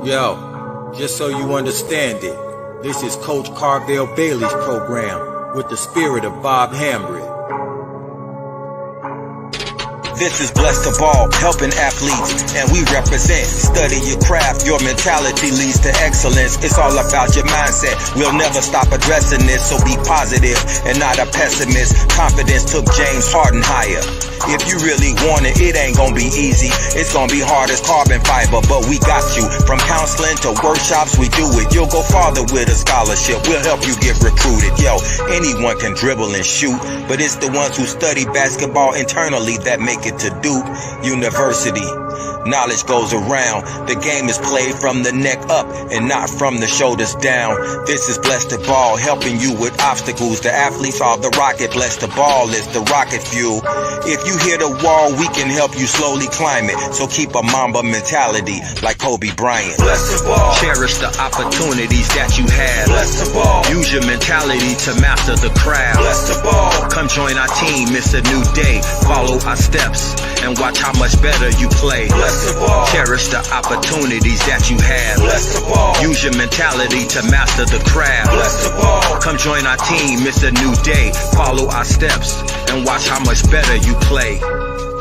Yo, just so you understand it, this is Coach Carvel Bailey's program with the spirit of Bob Hambry. This is Blessed to Ball, helping athletes, and we represent. Study your craft, your mentality leads to excellence. It's all about your mindset. We'll never stop addressing this, so be positive and not a pessimist. Confidence took James Harden higher. If you really want it, it ain't gonna be easy. It's gonna be hard as carbon fiber, but we got you. From counseling to workshops, we do it. You'll go farther with a scholarship. We'll help you get recruited. Yo, anyone can dribble and shoot, but it's the ones who study basketball internally that make it to Duke University. Knowledge goes around. The game is played from the neck up and not from the shoulders down. This is Blessed to Ball, helping you with obstacles. The athletes are the rocket. Blessed to Ball is the rocket fuel. If you hit a wall, we can help you slowly climb it. So keep a Mamba mentality like Kobe Bryant. Blessed to Ball. Cherish the opportunities that you have. Blessed to Ball. Use your mentality to master the craft. Blessed to Ball. Come join our team, it's a new day. Follow our steps and watch how much better you play. Blessed to Ball. Cherish the opportunities that you have. Blessed to Ball. Use your mentality to master the craft. Blessed to Ball. Come join our team, it's a new day. Follow our steps and watch how much better you play.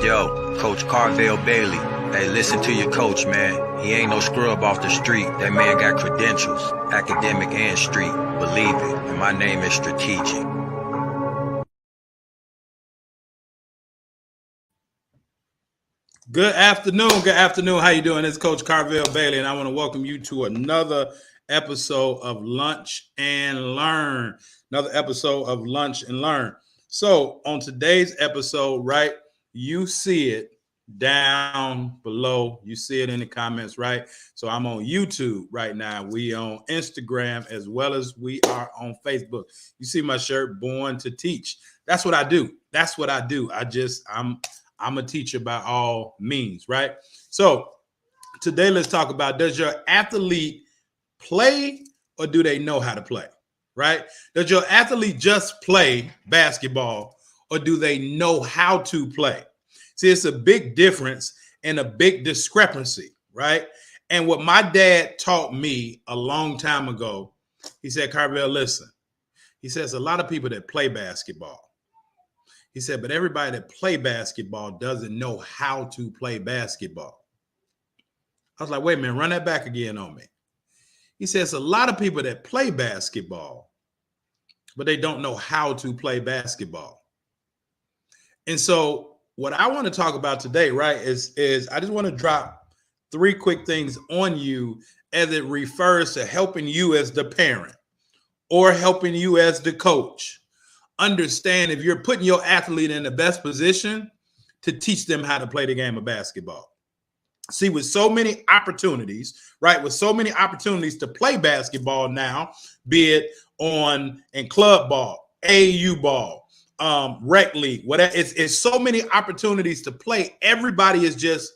Yo, Coach Carvel Bailey. Hey, listen to your coach, man. He ain't no scrub off the street. That man got credentials, academic and street. Believe it, and my name is Strategic. Good afternoon. How you doing? It's Coach Carvel Bailey, and I want to welcome you to another episode of Lunch and Learn. So on today's episode, right, you see it down below. You see it in the comments, right? So I'm on YouTube right now. We on Instagram as well as we are on Facebook. You see my shirt, Born to Teach. That's what I do. I'm a teacher by all means, right? So today let's talk about, does your athlete play or do they know how to play, right? Does your athlete just play basketball or do they know how to play? See, it's a big difference and a big discrepancy, right? And what my dad taught me a long time ago, he said, Carvel, listen, he says a lot of people that play basketball, he said, but everybody that play basketball doesn't know how to play basketball. I was like, wait a minute, run that back again on me. He says a lot of people that play basketball, but they don't know how to play basketball. And so what I want to talk about today, right, is I just want to drop 3 quick things on you as it refers to helping you as the parent or helping you as the coach. Understand if you're putting your athlete in the best position to teach them how to play the game of basketball. See, with so many opportunities, right, with so many opportunities to play basketball now, be it in club ball, AAU ball, rec league, whatever, it's so many opportunities to play. Everybody is just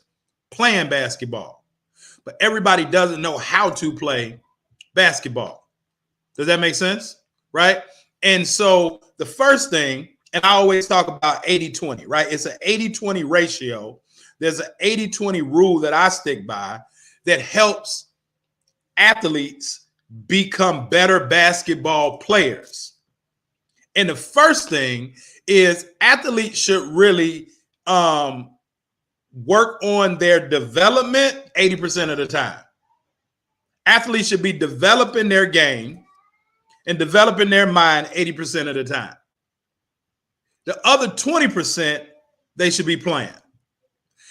playing basketball, but everybody doesn't know how to play basketball. Does that make sense? Right? And so the first thing, and I always talk about 80-20, right? It's an 80-20 ratio. There's an 80-20 rule that I stick by that helps athletes become better basketball players. And the first thing is athletes should really work on their development 80% of the time. Athletes should be developing their game and developing their mind 80% of the time. The other 20%, they should be playing.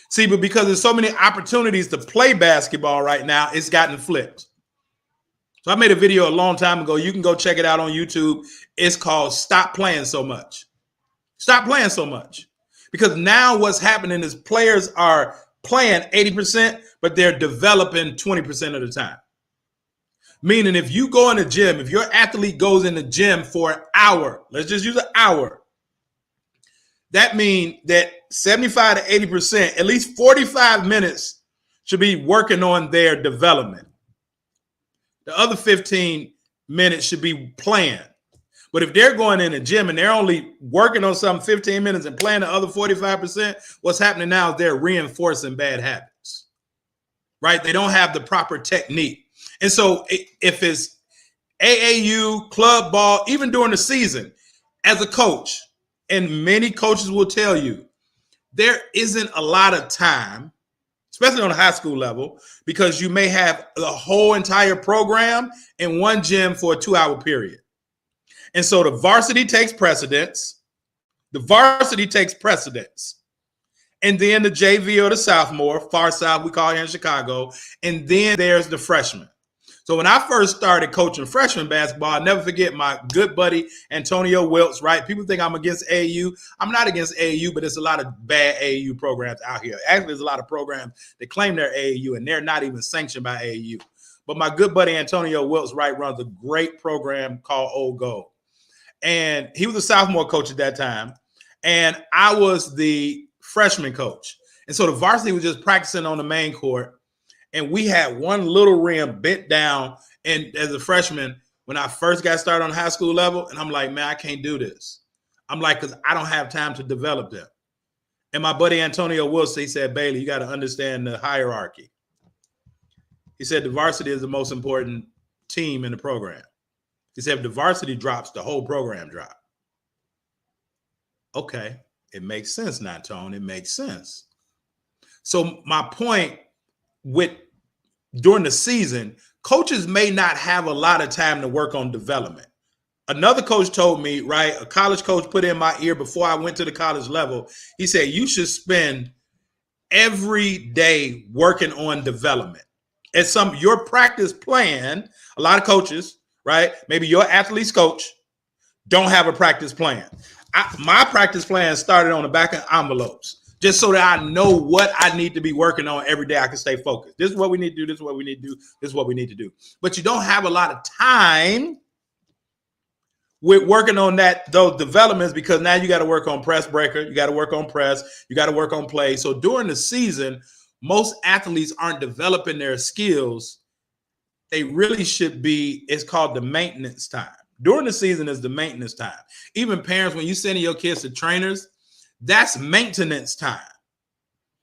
See, but because there's so many opportunities to play basketball right now, it's gotten flipped. So I made a video a long time ago. You can go check it out on YouTube. It's called Stop Playing So Much. Stop playing so much. Because now what's happening is players are playing 80%, but they're developing 20% of the time. Meaning if you go in the gym, if your athlete goes in the gym for an hour, let's just use an hour, that means that 75 to 80%, at least 45 minutes should be working on their development. The other 15 minutes should be playing. But if they're going in the gym and they're only working on something 15 minutes and playing the other 45%, what's happening now is they're reinforcing bad habits. right? They don't have the proper technique. And so if it's AAU, club ball, even during the season, as a coach, and many coaches will tell you, there isn't a lot of time, especially on the high school level, because you may have the whole entire program in one gym for a 2-hour period. And so the varsity takes precedence. The varsity takes precedence. And then the JV or the sophomore, far south, we call it here in Chicago. And then there's the freshman. So when I first started coaching freshman basketball, I'll never forget my good buddy, Antonio Wiltz, right? People think I'm against AAU. I'm not against AAU, but there's a lot of bad AAU programs out here. Actually, there's a lot of programs that claim they're AAU, and they're not even sanctioned by AAU. But my good buddy, Antonio Wiltz, right, runs a great program called Old Gold. And he was a sophomore coach at that time. And I was the freshman coach. And so the varsity was just practicing on the main court. And we had one little rim bent down. And as a freshman, when I first got started on high school level, and I'm like, man, I can't do this. I'm like, because I don't have time to develop them. And my buddy Antonio Wilson, he said, Bailey, you got to understand the hierarchy. He said the varsity is the most important team in the program. He said if the varsity drops, the whole program drops. Okay, it makes sense now, Tone. It makes sense. So my point with during the season, coaches may not have a lot of time to work on development. Another coach told me, right, a college coach put in my ear before I went to the college level. He said, you should spend every day working on development. As your practice plan, a lot of coaches, right, maybe your athlete's coach don't have a practice plan. My practice plan started on the back of envelopes, just so that I know what I need to be working on every day. I can stay focused. This is what we need to do. This is what we need to do. This is what we need to do. But you don't have a lot of time with working on those developments, because now you got to work on press breaker. You got to work on press. You got to work on play. So during the season, most athletes aren't developing their skills. They really should be. It's called the maintenance time. During the season is the maintenance time. Even parents, when you sending your kids to trainers, that's maintenance time.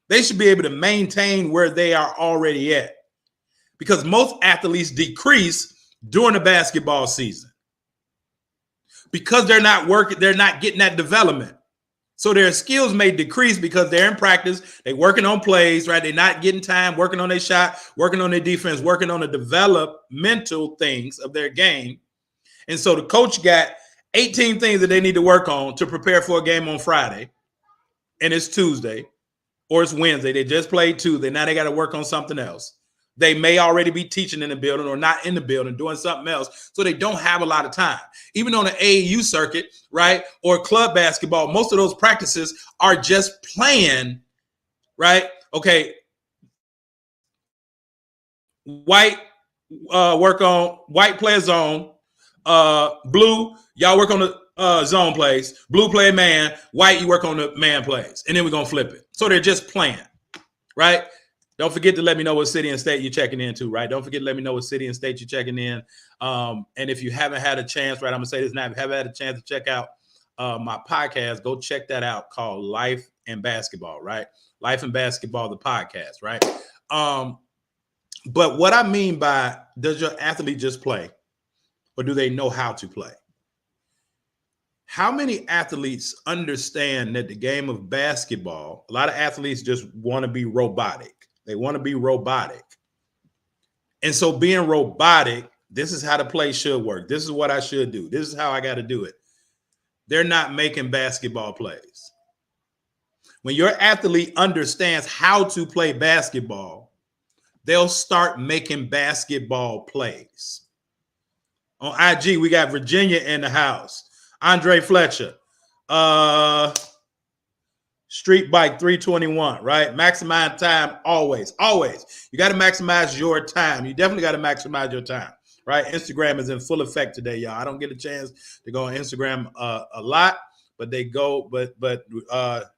They should be able to maintain where they are already at, because most athletes decrease during the basketball season because they're not working, they're not getting that development. So their skills may decrease because they're in practice, they're working on plays, right? They're not getting time, working on their shot, working on their defense, working on the developmental things of their game. And so the coach got 18 things that they need to work on to prepare for a game on Friday. And it's Tuesday or it's Wednesday. They just played Tuesday. Now they got to work on something else. They may already be teaching in the building or not in the building, doing something else. So they don't have a lot of time. Even on the AAU circuit, right, or club basketball, most of those practices are just playing, right? Okay, white work on white play zone, blue, y'all work on the zone plays, blue play man, white, you work on the man plays, and then we're going to flip it. So they're just playing, right? Don't forget to let me know what city and state you're checking into, right? Don't forget to let me know what city and state you're checking in. And if you haven't had a chance, right, I'm going to say this now, if you haven't had a chance to check out my podcast, go check that out, called Life and Basketball, right? Life and Basketball, the podcast, right? But what I mean by, does your athlete just play, or do they know how to play? How many athletes understand that the game of basketball, a lot of athletes just want to be robotic. They want to be robotic. And so being robotic, this is how the play should work. This is what I should do. This is how I got to do it. They're not making basketball plays. When your athlete understands how to play basketball, they'll start making basketball plays. On IG, we got Virginia in the house. Andre Fletcher. Street Bike 321, right? Maximize time always. You got to maximize your time. You definitely got to maximize your time, right? Instagram is in full effect today, y'all. I don't get a chance to go on Instagram a lot, but they go. But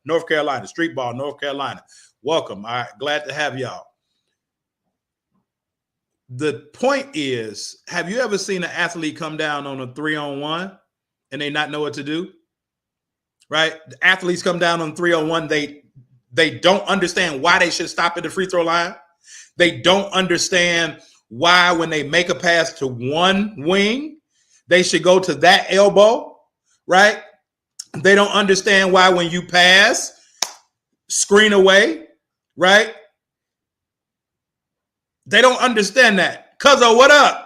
North Carolina, Street Ball, North Carolina. Welcome. All right, glad to have y'all. The point is, have you ever seen an athlete come down on a 3-on-1 and they not know what to do? Right? The athletes come down on 3-on-1. They don't understand why they should stop at the free throw line. They don't understand why when they make a pass to one wing, they should go to that elbow, right? They don't understand why when you pass, screen away, right? They don't understand that. Cuzzo, what up?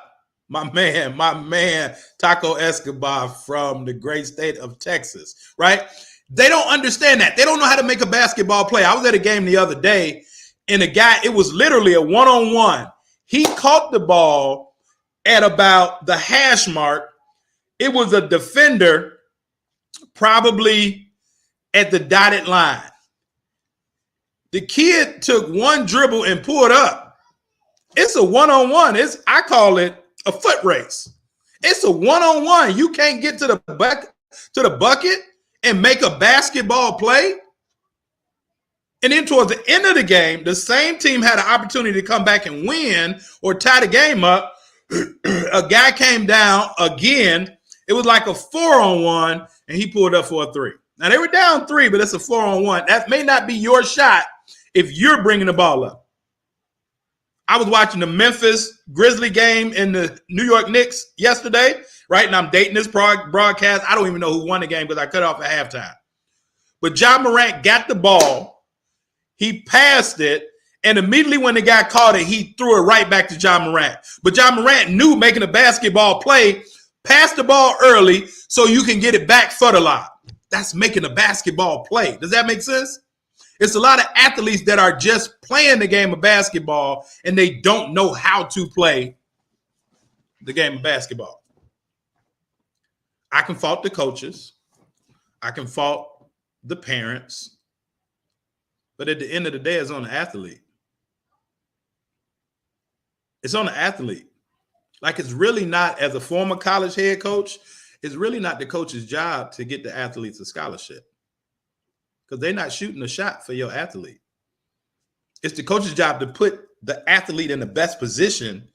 My man, Taco Escobar from the great state of Texas, right? They don't understand that. They don't know how to make a basketball play. I was at a game the other day, and a guy, it was literally a one-on-one. He caught the ball at about the hash mark. It was a defender probably at the dotted line. The kid took one dribble and pulled up. It's a one-on-one. I call it a foot race. It's a one-on-one. You can't get to the bucket and make a basketball play. And then towards the end of the game, the same team had an opportunity to come back and win or tie the game up. A guy came down again. It was like a 4-on-1, and he pulled up for a 3. Now, they were down 3, but it's a 4-on-1. That may not be your shot if you're bringing the ball up. I was watching the Memphis Grizzly game in the New York Knicks yesterday, right? And I'm dating this broadcast. I don't even know who won the game because I cut off at halftime. But Ja Morant got the ball. He passed it. And immediately when the guy caught it, he threw it right back to Ja Morant. But Ja Morant knew making a basketball play, pass the ball early so you can get it back for the lob. That's making a basketball play. Does that make sense? It's a lot of athletes that are just playing the game of basketball and they don't know how to play the game of basketball. I can fault the coaches. I can fault the parents. But at the end of the day, it's on the athlete. It's on the athlete. Like, it's really not, as a former college head coach, it's really not the coach's job to get the athletes a scholarship. Because they're not shooting a shot for your athlete. It's the coach's job to put the athlete in the best position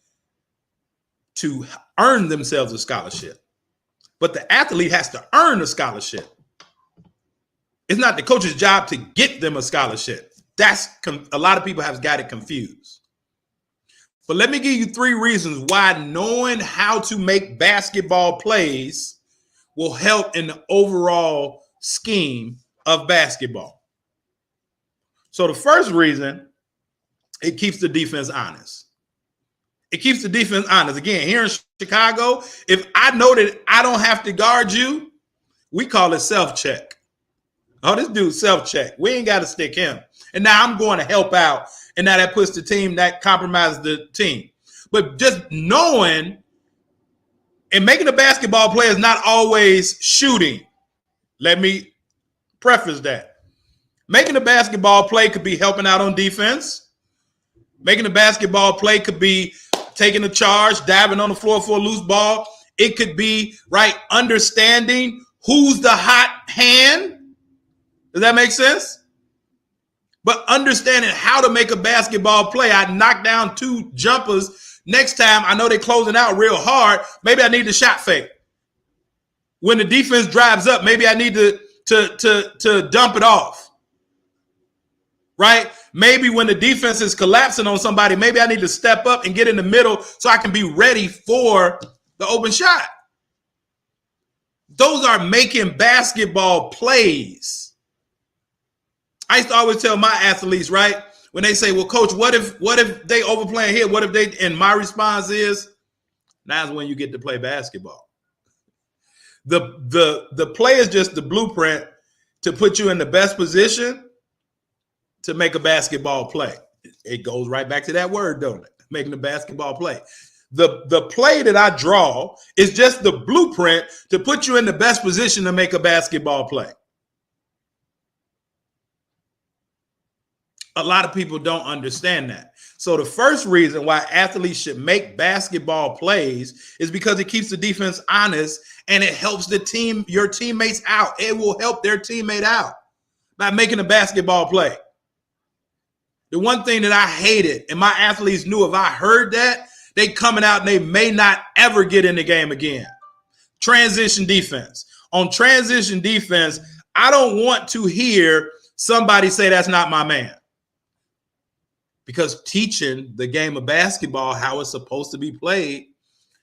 to earn themselves a scholarship. But the athlete has to earn a scholarship. It's not the coach's job to get them a scholarship. A lot of people have got it confused. But let me give you 3 reasons why knowing how to make basketball plays will help in the overall scheme of basketball. So the first reason, it keeps the defense honest. It keeps the defense honest. Again, here in Chicago, if I know that I don't have to guard you, we call it self-check. Oh, this dude's self-check. We ain't got to stick him. And now I'm going to help out. And now that puts the team, that compromises the team. But just knowing and making a basketball play is not always shooting. Let me preface that. Making a basketball play could be helping out on defense. Making a basketball play could be taking a charge, diving on the floor for a loose ball. It could be, right, understanding who's the hot hand. Does that make sense? But understanding how to make a basketball play. I knock down 2 jumpers. Next time, I know they're closing out real hard. Maybe I need to shot fake. When the defense drives up, maybe I need to dump it off, right? Maybe when the defense is collapsing on somebody, maybe I need to step up and get in the middle so I can be ready for the open shot. Those are making basketball plays. I used to always tell my athletes, right, when they say, well, coach, what if they overplaying here? What if they, and my response is, now's when you get to play basketball. The play is just the blueprint to put you in the best position to make a basketball play. It goes right back to that word, don't it? Making a basketball play. The play that I draw is just the blueprint to put you in the best position to make a basketball play. A lot of people don't understand that. So the first reason why athletes should make basketball plays is because it keeps the defense honest and it helps your teammates out. It will help their teammate out by making a basketball play. The one thing that I hated, and my athletes knew if I heard that, they coming out and they may not ever get in the game again. Transition defense. On transition defense, I don't want to hear somebody say that's not my man. Because teaching the game of basketball how it's supposed to be played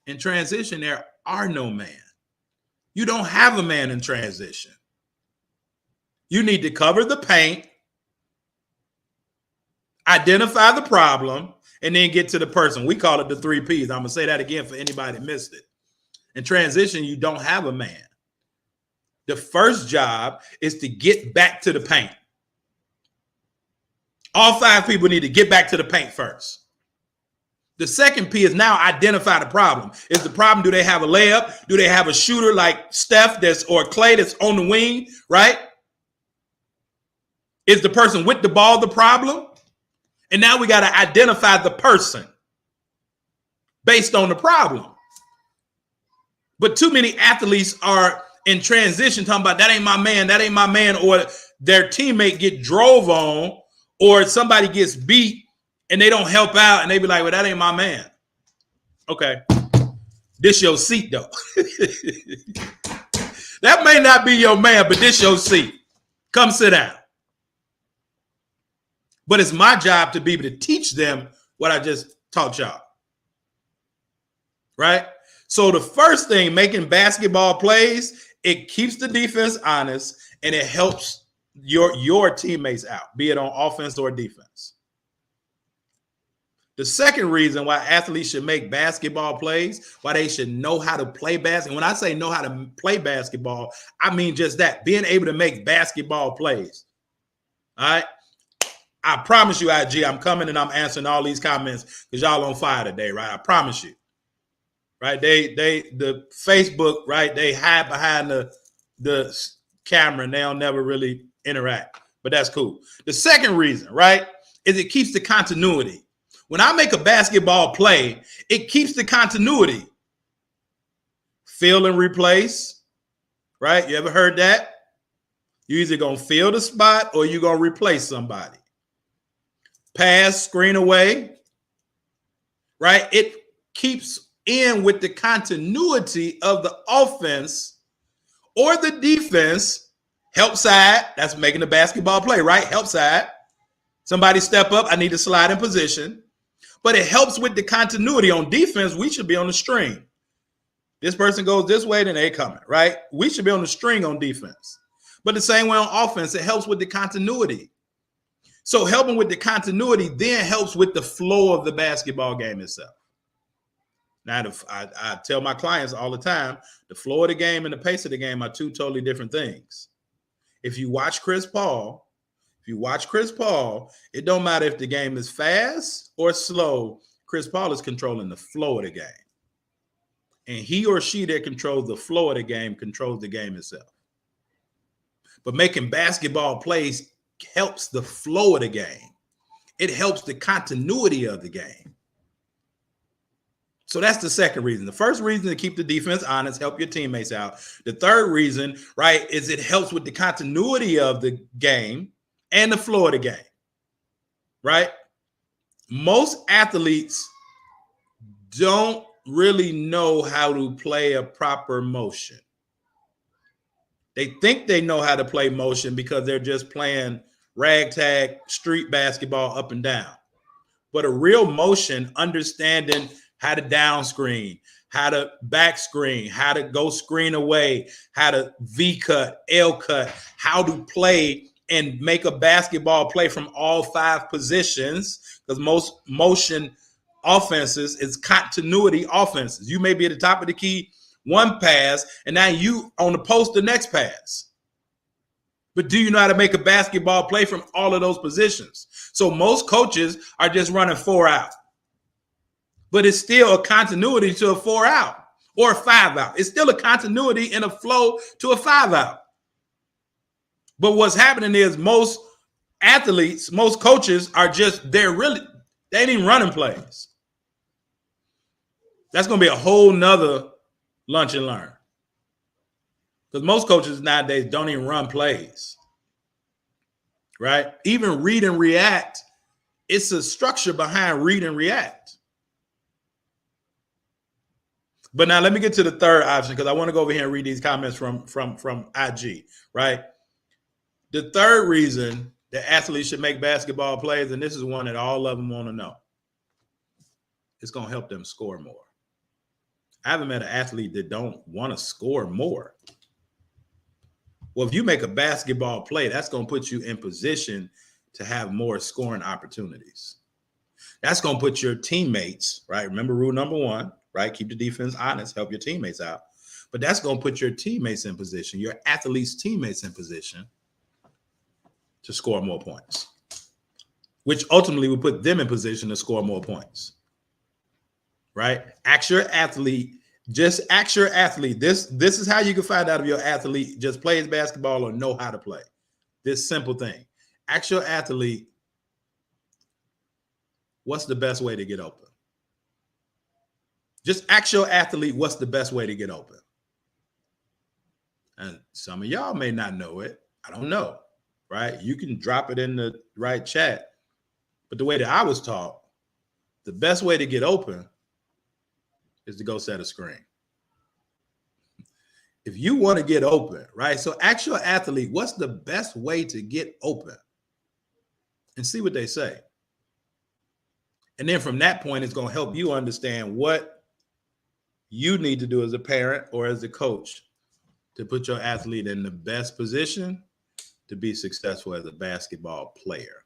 in transition, there are no man. You don't have a man in transition. You need to cover the paint, identify the problem, and then get to the person. We call it the 3 Ps. I'm going to say that again for anybody that missed it. In transition, you don't have a man. The first job is to get back to the paint. All 5 people need to get back to the paint first. The second P is now identify the problem. Is the problem, do they have a layup? Do they have a shooter like Steph or Clay that's on the wing, right? Is the person with the ball the problem? And now we got to identify the person based on the problem. But too many athletes are in transition talking about that ain't my man, or their teammate get drove on, or somebody gets beat and they don't help out and they be like, well, that ain't my man. Okay. This your seat though. That may not be your man, but this your seat. Come sit down. But it's my job to be able to teach them what I just taught y'all. Right? So the first thing, making basketball plays, it keeps the defense honest and it helps your teammates out, be it on offense or defense. The second reason why athletes should make basketball plays, why they should know how to play basketball. When I say know how to play basketball, I mean just that, being able to make basketball plays. All right? I promise you, IG, I'm coming and I'm answering all these comments because y'all on fire today, right? I promise you. Right? The Facebook, right? They hide behind the camera and they'll never really interact. But that's cool. The second reason, right, is it keeps the continuity. When I make a basketball play, it keeps the continuity. Fill and replace, right? You ever heard that? You either gonna fill the spot or you're gonna replace somebody. Pass, screen away, right? It keeps in with the continuity of the offense or the defense. Help side, that's making the basketball play, right? Help side. Somebody step up, I need to slide in position. But it helps with the continuity. On defense, we should be on the string. This person goes this way, then they coming, right? We should be on the string on defense. But the same way on offense, it helps with the continuity. So helping with the continuity then helps with the flow of the basketball game itself. Now, I tell my clients all the time, the flow of the game and the pace of the game are two totally different things. If you watch Chris Paul, it don't matter if the game is fast or slow. Chris Paul is controlling the flow of the game. And he or she that controls the flow of the game controls the game itself. But making basketball plays helps the flow of the game. It helps the continuity of the game. So that's the second reason. The first reason to keep the defense honest, help your teammates out. The third reason, right, is it helps with the continuity of the game and the flow of the game, right? Most athletes don't really know how to play a proper motion. They think they know how to play motion because they're just playing ragtag street basketball up and down. But a real motion, understanding how to down screen, how to back screen, how to go screen away, how to V cut, L cut, how to play and make a basketball play from all 5 positions, because most motion offenses is continuity offenses. You may be at the top of the key one pass, and now you on the post the next pass. But do you know how to make a basketball play from all of those positions? So most coaches are just running 4 out. But it's still a continuity to a 4 out or a 5 out. It's still a continuity and a flow to a 5 out. But what's happening is most athletes, most coaches are just, they ain't even running plays. That's going to be a whole nother lunch and learn. Because most coaches nowadays don't even run plays, right? Even read and react, it's a structure behind read and react. But now let me get to the third option because I want to go over here and read these comments from IG, right? The third reason that athletes should make basketball plays, and this is one that all of them want to know. It's going to help them score more. I haven't met an athlete that don't want to score more. Well, if you make a basketball play, that's going to put you in position to have more scoring opportunities. That's going to put your teammates, right? Remember rule number 1, right? Keep the defense honest, help your teammates out. But that's going to put your teammates in position, your athletes' teammates in position to score more points, which ultimately will put them in position to score more points, right? Ask your athlete. Just ask your athlete. This is how you can find out if your athlete just plays basketball or know how to play. This simple thing. Ask your athlete, what's the best way to get open? Just ask your athlete, what's the best way to get open? And some of y'all may not know it. I don't know, right? You can drop it in the right chat. But the way that I was taught, the best way to get open is to go set a screen. If you want to get open, right? So ask your athlete, what's the best way to get open? And see what they say. And then from that point, it's going to help you understand what you need to do as a parent or as a coach to put your athlete in the best position to be successful as a basketball player.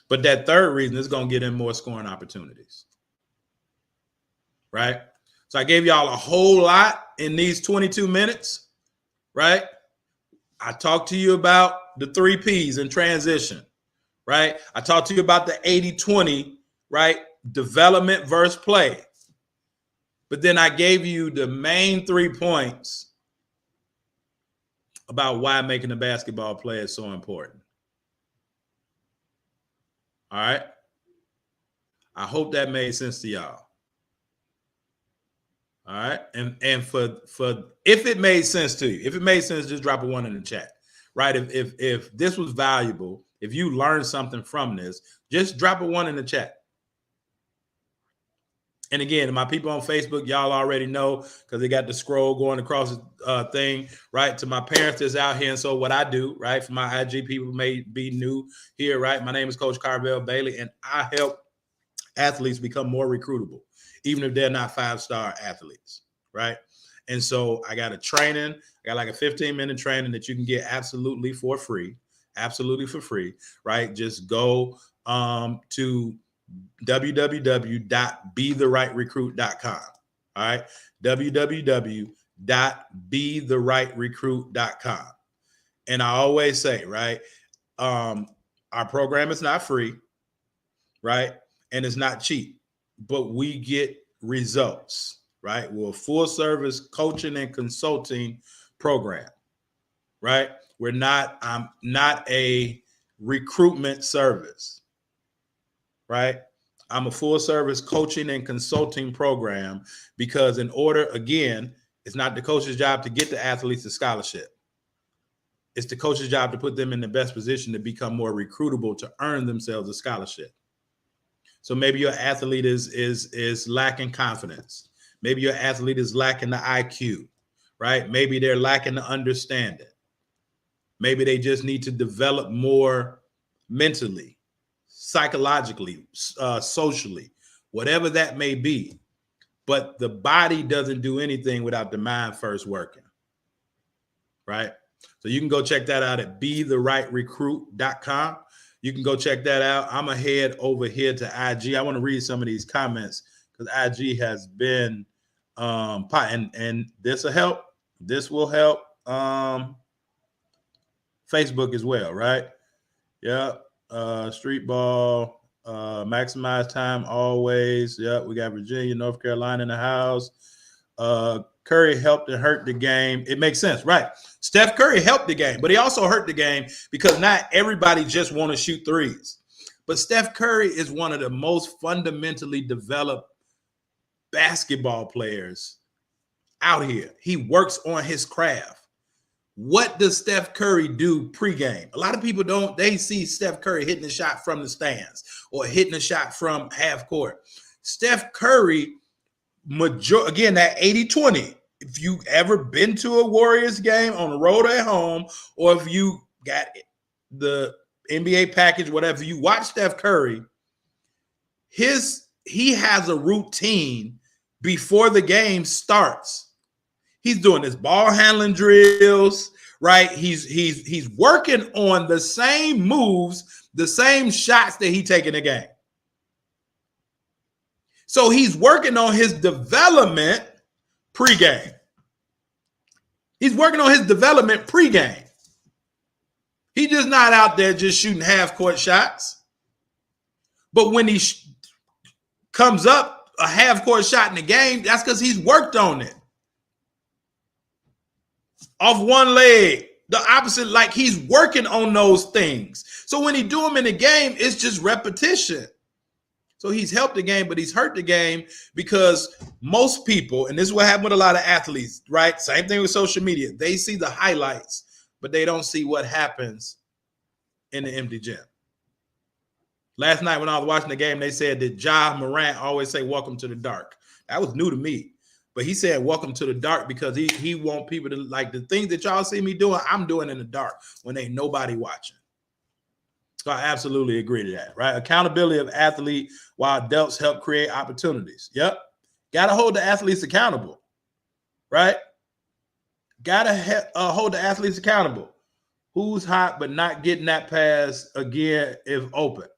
But that third reason is going to get them more scoring opportunities. Right? So I gave y'all a whole lot in these 22 minutes, right? I talked to you about the 3 Ps in transition, right? I talked to you about the 80-20, right? Development versus play. But then I gave you the main 3 points about why making a basketball play is so important. All right? I hope that made sense to y'all. All right. And for if it made sense to you, if it made sense, just drop a 1 in the chat. Right. If this was valuable, if you learned something from this, just drop a 1 in the chat. And again, my people on Facebook, y'all already know because they got the scroll going across the thing, right? To my parents that's out here. And so what I do, right, for my IG people may be new here, right? My name is Coach Carvel Bailey, and I help athletes become more recruitable, even if they're not 5-star athletes, right? And so I got a training. I got like a 15-minute training that you can get absolutely for free, right? Just go to www.betherightrecruit.com, all right? www.betherightrecruit.com. And I always say, right, our program is not free, right? And it's not cheap, but we get results, right? We're a full service coaching and consulting program, right? I'm not a recruitment service, right? I'm a full service coaching and consulting program because in order, again, it's not the coach's job to get the athletes a scholarship. It's the coach's job to put them in the best position to become more recruitable, to earn themselves a scholarship. So maybe your athlete is lacking confidence. Maybe your athlete is lacking the IQ, right? Maybe they're lacking the understanding. Maybe they just need to develop more mentally, psychologically, socially, whatever that may be. But the body doesn't do anything without the mind first working, right? So you can go check that out at betherightrecruit.com. You can go check that out. I'm going to head over here to IG. I want to read some of these comments because IG has been, and this will help. This will help Facebook as well, right? Yeah. Street ball, maximize time always. Yeah, we got Virginia, North Carolina in the house. Curry helped and hurt the game. It makes sense, right? Steph Curry helped the game, but he also hurt the game because not everybody just want to shoot threes. But Steph Curry is one of the most fundamentally developed basketball players out here. He works on his craft. What does Steph Curry do pregame? A lot of people they see Steph Curry hitting a shot from the stands or hitting a shot from half court. Steph Curry, again, that 80-20. If you ever been to a Warriors game on the road at home, or if you got the NBA package, whatever. You watch Steph Curry, he has a routine before the game starts. He's doing his ball handling drills, right? He's working on the same moves, the same shots that he take in the game. So he's working on his development pregame. He's working on his development pregame. He's just not out there just shooting half-court shots. But when he comes up a half-court shot in the game, that's because he's worked on it. Off one leg, the opposite, like he's working on those things. So when he do them in the game, it's just repetition. So he's helped the game, but he's hurt the game because most people, and this is what happened with a lot of athletes, right? Same thing with social media. They see the highlights, but they don't see what happens in the empty gym. Last night when I was watching the game, they said that Ja Morant always say, "Welcome to the dark." That was new to me. But he said, "Welcome to the dark," because he want people to, like, the things that y'all see me doing, I'm doing in the dark when ain't nobody watching. So I absolutely agree to that, right? Accountability of athlete while adults help create opportunities. Yep. Got to hold the athletes accountable, right? Got to hold the athletes accountable. Who's hot but not getting that pass again if open?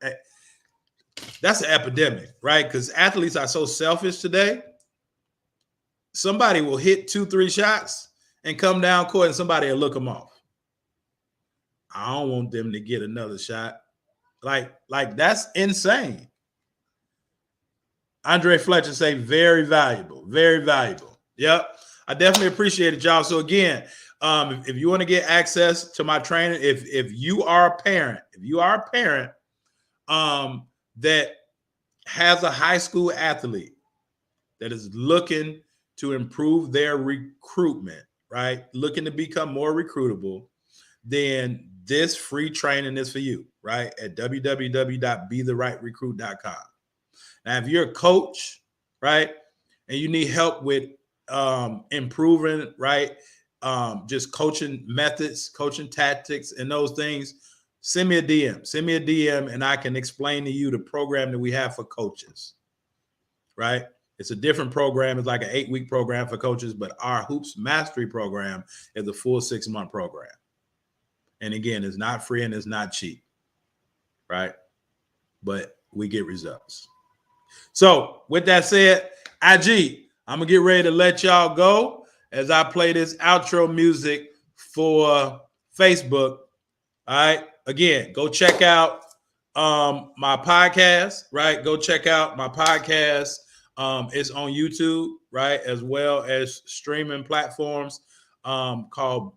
That's an epidemic, right? Because athletes are so selfish today. Somebody will hit 2-3 shots and come down court and somebody will look them off. I don't want them to get another shot. Like that's insane. Andre Fletcher say very valuable, very valuable. Yep. I definitely appreciate it, y'all. So again, if you want to get access to my training, if you are a parent, that has a high school athlete that is looking to improve their recruitment, right? Looking to become more recruitable, then this free training is for you, right? At www.betherightrecruit.com. Now, if you're a coach, right, and you need help with improving, right, just coaching methods, coaching tactics, and those things, send me a DM. Send me a DM, and I can explain to you the program that we have for coaches, right? It's a different program. It's like an 8-week program for coaches, but our Hoops Mastery program is a full 6-month program. And again, it's not free and it's not cheap, right? But we get results. So with that said, IG, I'm going to get ready to let y'all go as I play this outro music for Facebook. All right. Again, go check out my podcast, right? Go check out my podcast. It's on YouTube, right? As well as streaming platforms called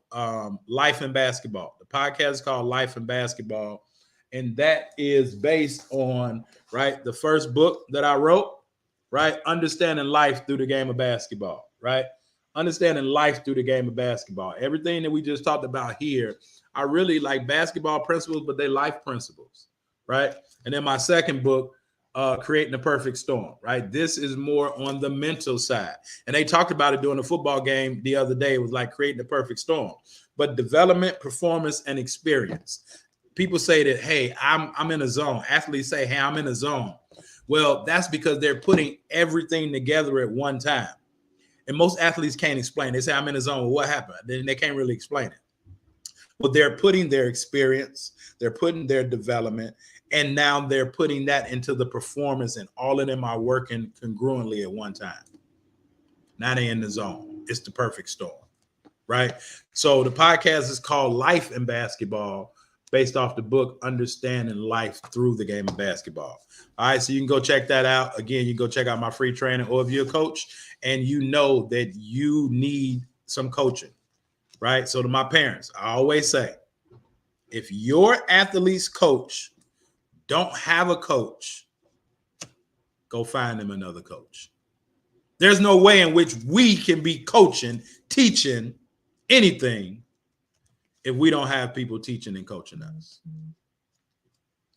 Life in Basketball. The podcast is called Life in Basketball. And that is based on, right, the first book that I wrote, right? Understanding life through the game of basketball, right? Understanding life through the game of basketball. Everything that we just talked about here are really like basketball principles, but they're life principles, right? And then my second book, Creating the Perfect Storm, right? This is more on the mental side. And they talked about it during the football game the other day. It was like creating the perfect storm. But development, performance, and experience. People say that, hey, I'm in a zone. Athletes say, hey, I'm in a zone. Well, that's because they're putting everything together at one time. And most athletes can't explain. They say, I'm in a zone. Well, what happened? Then they can't really explain it. Well, they're putting their experience, they're putting their development, and now they're putting that into the performance, and all of them are working congruently at one time. Now they're in the zone. It's the perfect storm, right? So the podcast is called Life in Basketball, based off the book Understanding Life Through the Game of Basketball. All right, so you can go check that out. Again, you can go check out my free training, or if you're a coach and you know that you need some coaching, right? So to my parents, I always say, if your athlete's coach don't have a coach, go find them another coach. There's no way in which we can be coaching, teaching anything if we don't have people teaching and coaching us.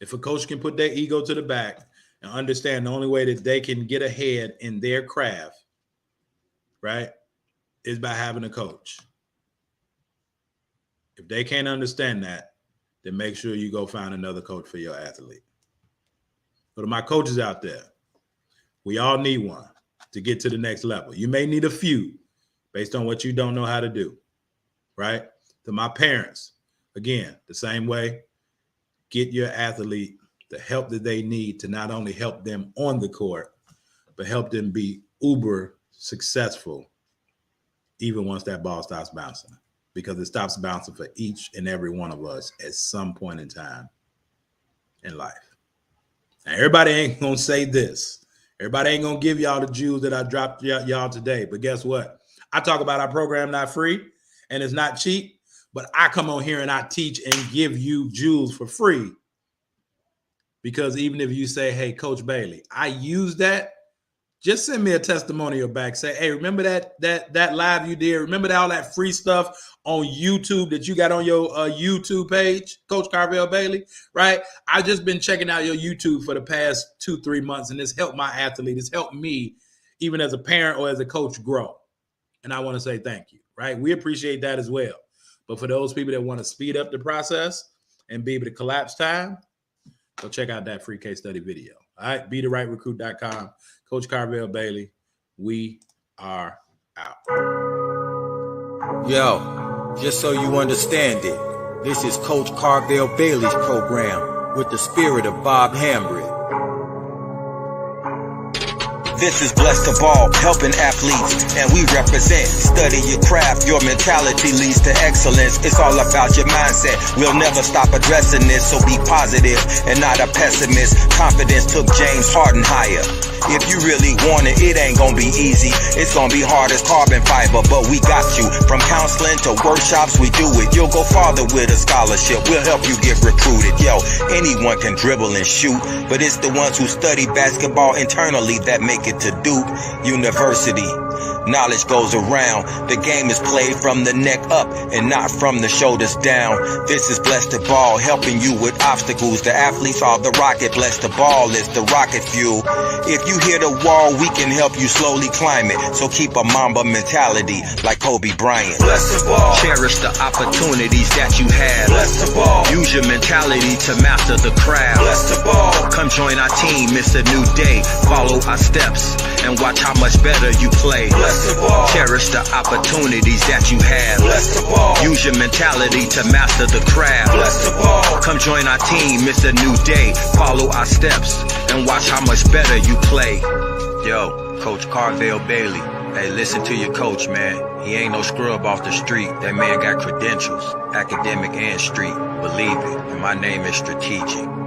If a coach can put their ego to the back and understand the only way that they can get ahead in their craft, right, is by having a coach. If they can't understand that, then make sure you go find another coach for your athlete. So to my coaches out there, we all need one to get to the next level. You may need a few based on what you don't know how to do, right? To my parents, again, the same way, get your athlete the help that they need to not only help them on the court, but help them be uber successful even once that ball stops bouncing, because it stops bouncing for each and every one of us at some point in time in life. Now, everybody ain't going to say this. Everybody ain't going to give y'all the jewels that I dropped y'all today. But guess what? I talk about our program not free and it's not cheap, but I come on here and I teach and give you jewels for free. Because even if you say, hey, Coach Bailey, I use that, just send me a testimonial back. Say, hey, remember that live you did? Remember all that free stuff on YouTube that you got on your YouTube page, Coach Carvel Bailey, right? I just been checking out your YouTube for the past 2-3 months, and it's helped my athlete. It's helped me, even as a parent or as a coach, grow. And I want to say thank you, right? We appreciate that as well. But for those people that want to speed up the process and be able to collapse time, go check out that free case study video. All right, BeTheRightRecruit.com. Coach Carvel Bailey, we are out. Yo, just so you understand it, this is Coach Carvel Bailey's program with the spirit of Bob Hambry. This is Blessed to Ball, helping athletes, and we represent. Study your craft, your mentality leads to excellence. It's all about your mindset. We'll never stop addressing this, so be positive and not a pessimist. Confidence took James Harden higher. If you really want it, it ain't gonna be easy. It's gonna be hard as carbon fiber, but we got you. From counseling to workshops, we do it. You'll go farther with a scholarship. We'll help you get recruited. Yo, anyone can dribble and shoot, but it's the ones who study basketball internally that make it to Duke University. Knowledge goes around. The game is played from the neck up and not from the shoulders down. This is Blessed to Ball, helping you with obstacles. The athletes are the rocket. Blessed to Ball is the rocket fuel. If you hit a wall, we can help you slowly climb it. So keep a Mamba mentality like Kobe Bryant. Blessed to Ball. Cherish the opportunities that you have. Blessed to Ball. Use your mentality to master the craft. Blessed to Ball. Come join our team, it's a new day. Follow our steps and watch how much better you play. Blessed to Ball. Cherish the opportunities that you have. Blessed to Ball. Use your mentality to master the craft. Blessed to Ball. Come join our team, it's a new day. Follow our steps and watch how much better you play. Yo, Coach Carvel Bailey. Hey, listen to your coach, man. He ain't no scrub off the street. That man got credentials, academic and street. Believe it, and my name is strategic.